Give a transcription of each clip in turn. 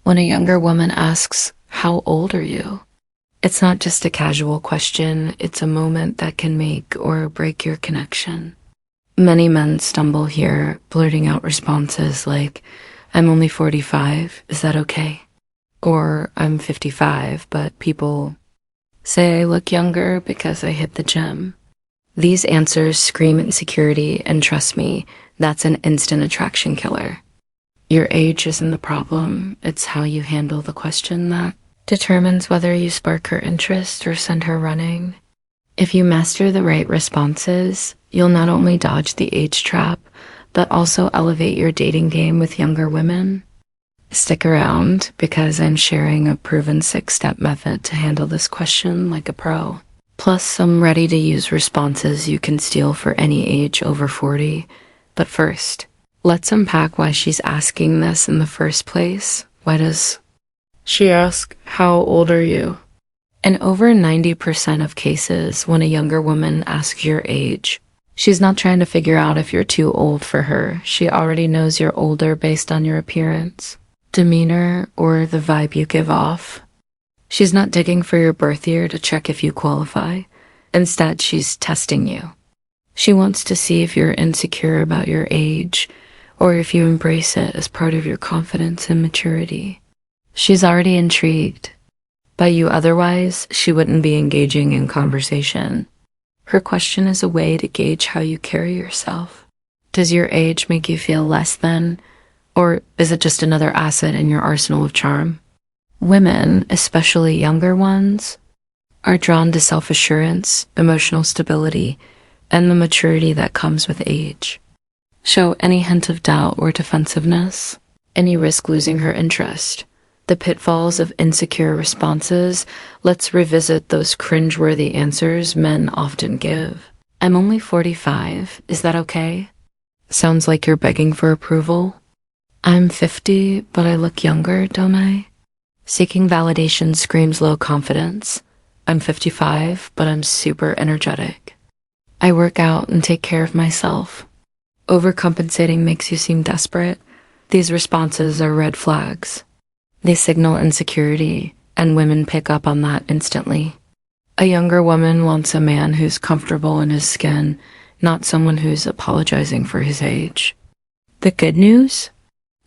When a younger woman asks, "How old are you?" it's not just a casual question, it's a moment that can make or break your connection. Many men stumble here, blurting out responses like, "I'm only 45, is that okay?" Or, "I'm 55, but people say I look younger because I hit the gym." These answers scream insecurity, and trust me, that's an instant attraction killer. Your age isn't the problem, it's how you handle the question that determines whether you spark her interest or send her running. If you master the right responses, you'll not only dodge the age trap, but also elevate your dating game with younger women. Stick around, because I'm sharing a proven 6-step method to handle this question like a pro. Plus some ready-to-use responses you can steal for any age over 40. But first, let's unpack why she's asking this in the first place. Why does she ask, "How old are you?" In over 90% of cases, when a younger woman asks your age, she's not trying to figure out if you're too old for her. She already knows you're older based on your appearance, demeanor, or the vibe you give off. She's not digging for your birth year to check if you qualify. Instead, she's testing you. She wants to see if you're insecure about your age, or if you embrace it as part of your confidence and maturity. She's already intrigued. By you otherwise, she wouldn't be engaging in conversation. Her question is a way to gauge how you carry yourself. Does your age make you feel less than, or is it just another asset in your arsenal of charm? Women, especially younger ones, are drawn to self-assurance, emotional stability, and the maturity that comes with age. Show any hint of doubt or defensiveness, and you risk losing her interest. The pitfalls of insecure responses. Let's revisit those cringeworthy answers men often give. "I'm only 45, is that okay?" Sounds like you're begging for approval. "I'm 50, but I look younger, don't I?" Seeking validation screams low confidence. "I'm 55, but I'm super energetic. I work out and take care of myself." Overcompensating makes you seem desperate. These responses are red flags. They signal insecurity, and women pick up on that instantly. A younger woman wants a man who's comfortable in his skin, not someone who's apologizing for his age. The good news?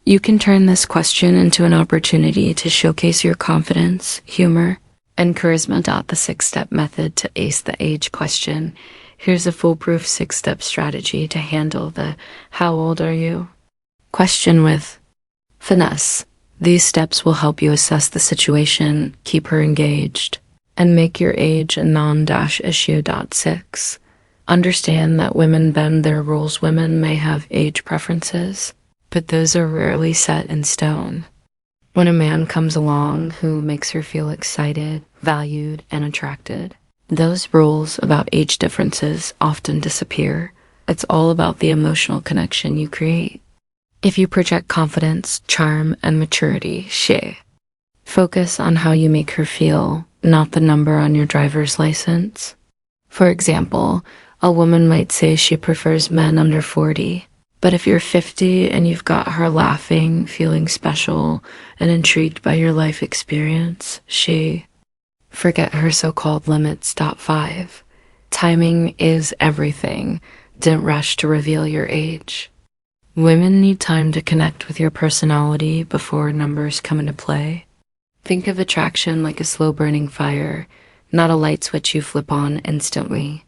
You can turn this question into an opportunity to showcase your confidence, humor, and charisma. The 6-step method to ace the age question. Here's a foolproof 6-step strategy to handle the "How old are you?" question with finesse. These steps will help you assess the situation, keep her engaged, and make your age a non-issue. 6. Understand that women bend their rules. Women may have age preferences, but those are rarely set in stone. When a man comes along who makes her feel excited, valued, and attracted, those rules about age differences often disappear. It's all about the emotional connection you create. If you project confidence, charm, and maturity, focus on how you make her feel, not the number on your driver's license. For example, a woman might say she prefers men under 40. But if you're 50 and you've got her laughing, feeling special, and intrigued by your life experience, forget her so-called limits. 5. Timing is everything. Don't rush to reveal your age. Women need time to connect with your personality before numbers come into play. Think of attraction like a slow-burning fire, not a light switch you flip on instantly.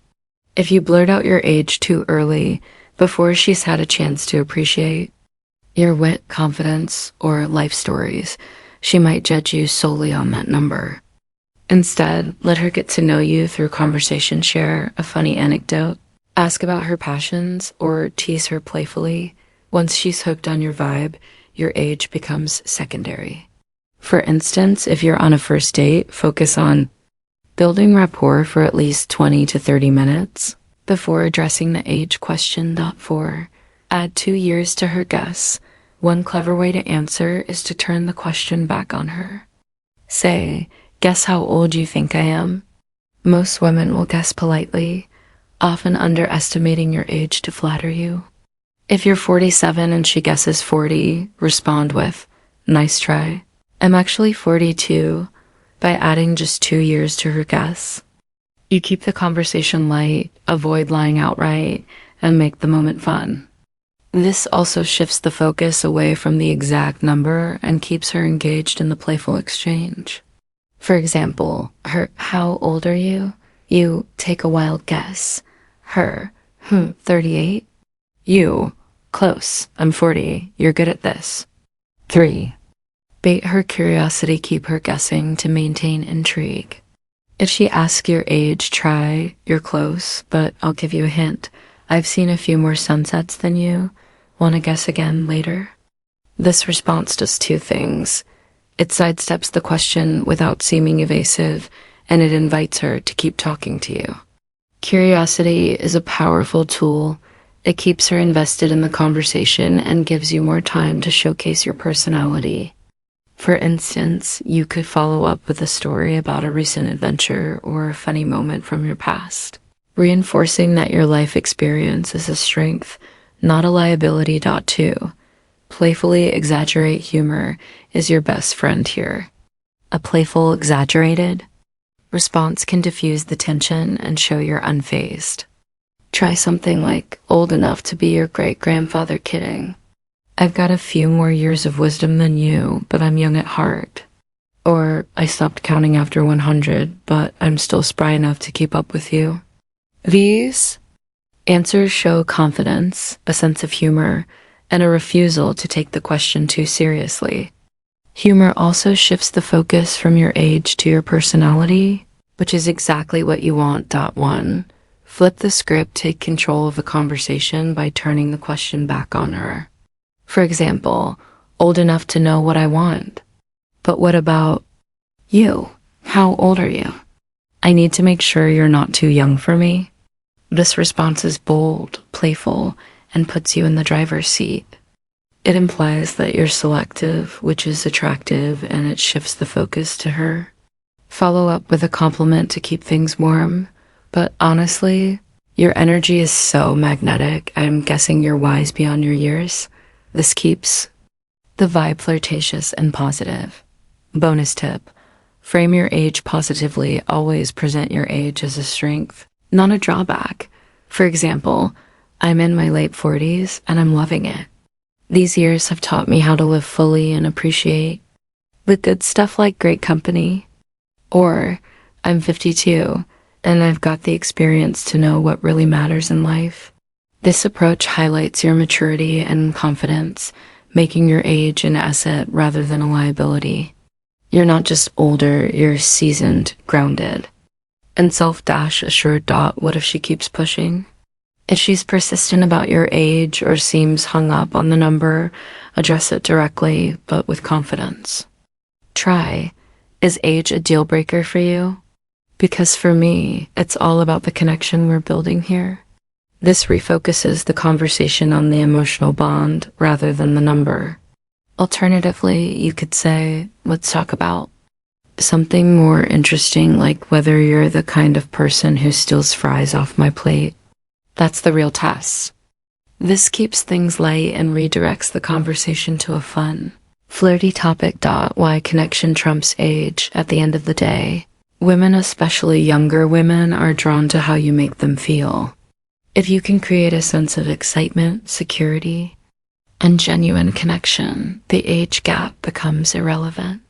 If you blurt out your age too early, before she's had a chance to appreciate your wit, confidence, or life stories, she might judge you solely on that number. Instead, let her get to know you through conversation. Share a funny anecdote, ask about her passions, or tease her playfully. Once she's hooked on your vibe, your age becomes secondary. For instance, if you're on a first date, focus on building rapport for at least 20 to 30 minutes before addressing the age question. 4. Add 2 years to her guess. One clever way to answer is to turn the question back on her. Say, "Guess how old you think I am?" Most women will guess politely, often underestimating your age to flatter you. If you're 47 and she guesses 40, respond with, "Nice try," I'm actually 42, by adding just 2 years to her guess. You keep the conversation light, avoid lying outright, and make the moment fun. This also shifts the focus away from the exact number and keeps her engaged in the playful exchange. For example, her, how old are you? You, take a wild guess. Her, 38? You, close, I'm 40, you're good at this. 3. Bait her curiosity, keep her guessing to maintain intrigue. If she asks your age, try, you're close, but I'll give you a hint. I've seen a few more sunsets than you. Want to guess again later? This response does two things. It sidesteps the question without seeming evasive, and it invites her to keep talking to you. Curiosity is a powerful tool. It keeps her invested in the conversation and gives you more time to showcase your personality. For instance, you could follow up with a story about a recent adventure or a funny moment from your past, reinforcing that your life experience is a strength, not a liability. 2. Playfully exaggerate. Humor is your best friend here. A playful, exaggerated response can diffuse the tension and show you're unfazed. Try something like, old enough to be your great-grandfather, kidding. I've got a few more years of wisdom than you, but I'm young at heart. Or, I stopped counting after 100, but I'm still spry enough to keep up with you. These answers show confidence, a sense of humor, and a refusal to take the question too seriously. Humor also shifts the focus from your age to your personality, which is exactly what you want. 1. Flip the script, take control of the conversation by turning the question back on her. For example, old enough to know what I want. But what about you? How old are you? I need to make sure you're not too young for me. This response is bold, playful, and puts you in the driver's seat. It implies that you're selective, which is attractive, and it shifts the focus to her. Follow up with a compliment to keep things warm. But honestly, your energy is so magnetic, I'm guessing you're wise beyond your years. This keeps the vibe flirtatious and positive. Bonus tip: frame your age positively. Always present your age as a strength, not a drawback. For example, I'm in my late 40s and I'm loving it. These years have taught me how to live fully and appreciate the good stuff like great company. Or, I'm 52 and I've got the experience to know what really matters in life. This approach highlights your maturity and confidence, making your age an asset rather than a liability. You're not just older, you're seasoned, grounded, and self-assured. What if she keeps pushing? If she's persistent about your age or seems hung up on the number, address it directly, but with confidence. Try, is age a deal breaker for you? Because for me, it's all about the connection we're building here. This refocuses the conversation on the emotional bond rather than the number. Alternatively, you could say, let's talk about something more interesting, like whether you're the kind of person who steals fries off my plate. That's the real test. This keeps things light and redirects the conversation to a fun, flirty topic. Why connection trumps age. At the end of the day, women, especially younger women, are drawn to how you make them feel. If you can create a sense of excitement, security, and genuine connection, the age gap becomes irrelevant.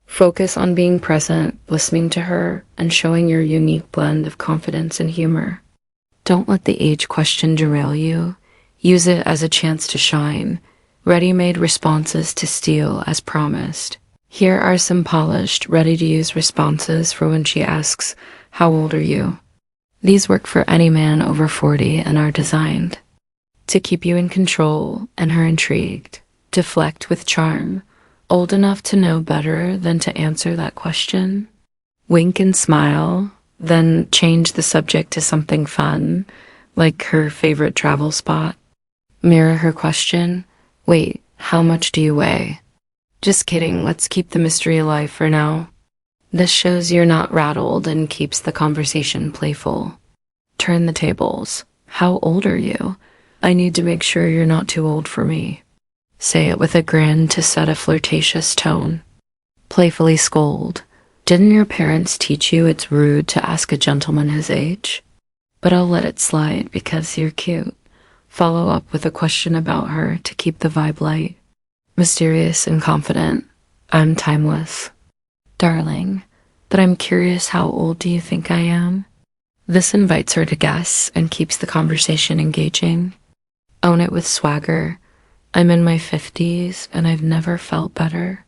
Focus on being present, listening to her, and showing your unique blend of confidence and humor. Don't let the age question derail you. Use it as a chance to shine. Ready-made responses to steal as promised. Here are some polished, ready-to-use responses for when she asks, how old are you? These work for any man over 40 and are designed to keep you in control and her intrigued. Deflect with charm. Old enough to know better than to answer that question. Wink and smile, then change the subject to something fun, like her favorite travel spot. Mirror her question. Wait, how much do you weigh? Just kidding, let's keep the mystery alive for now. This shows you're not rattled and keeps the conversation playful. Turn the tables. How old are you? I need to make sure you're not too old for me. Say it with a grin to set a flirtatious tone. Playfully scold. Didn't your parents teach you it's rude to ask a gentleman his age? But I'll let it slide because you're cute. Follow up with a question about her to keep the vibe light. Mysterious and confident. I'm timeless. Darling, but I'm curious, how old do you think I am? This invites her to guess and keeps the conversation engaging. Own it with swagger. I'm in my 50s and I've never felt better.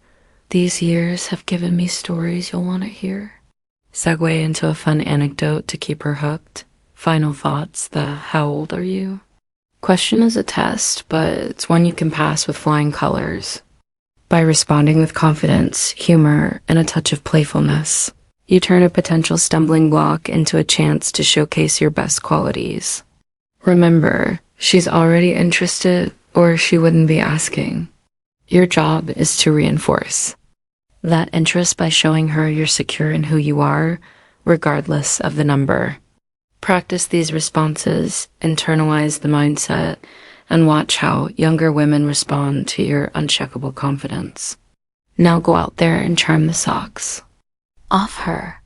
These years have given me stories you'll want to hear. Segue into a fun anecdote to keep her hooked. Final thoughts, the how old are you? Question is a test, but it's one you can pass with flying colors. By responding with confidence, humor, and a touch of playfulness, you turn a potential stumbling block into a chance to showcase your best qualities. Remember, she's already interested or she wouldn't be asking. Your job is to reinforce that interest by showing her you're secure in who you are, regardless of the number. Practice these responses, internalize the mindset, and watch how younger women respond to your uncheckable confidence. Now go out there and charm the socks off her.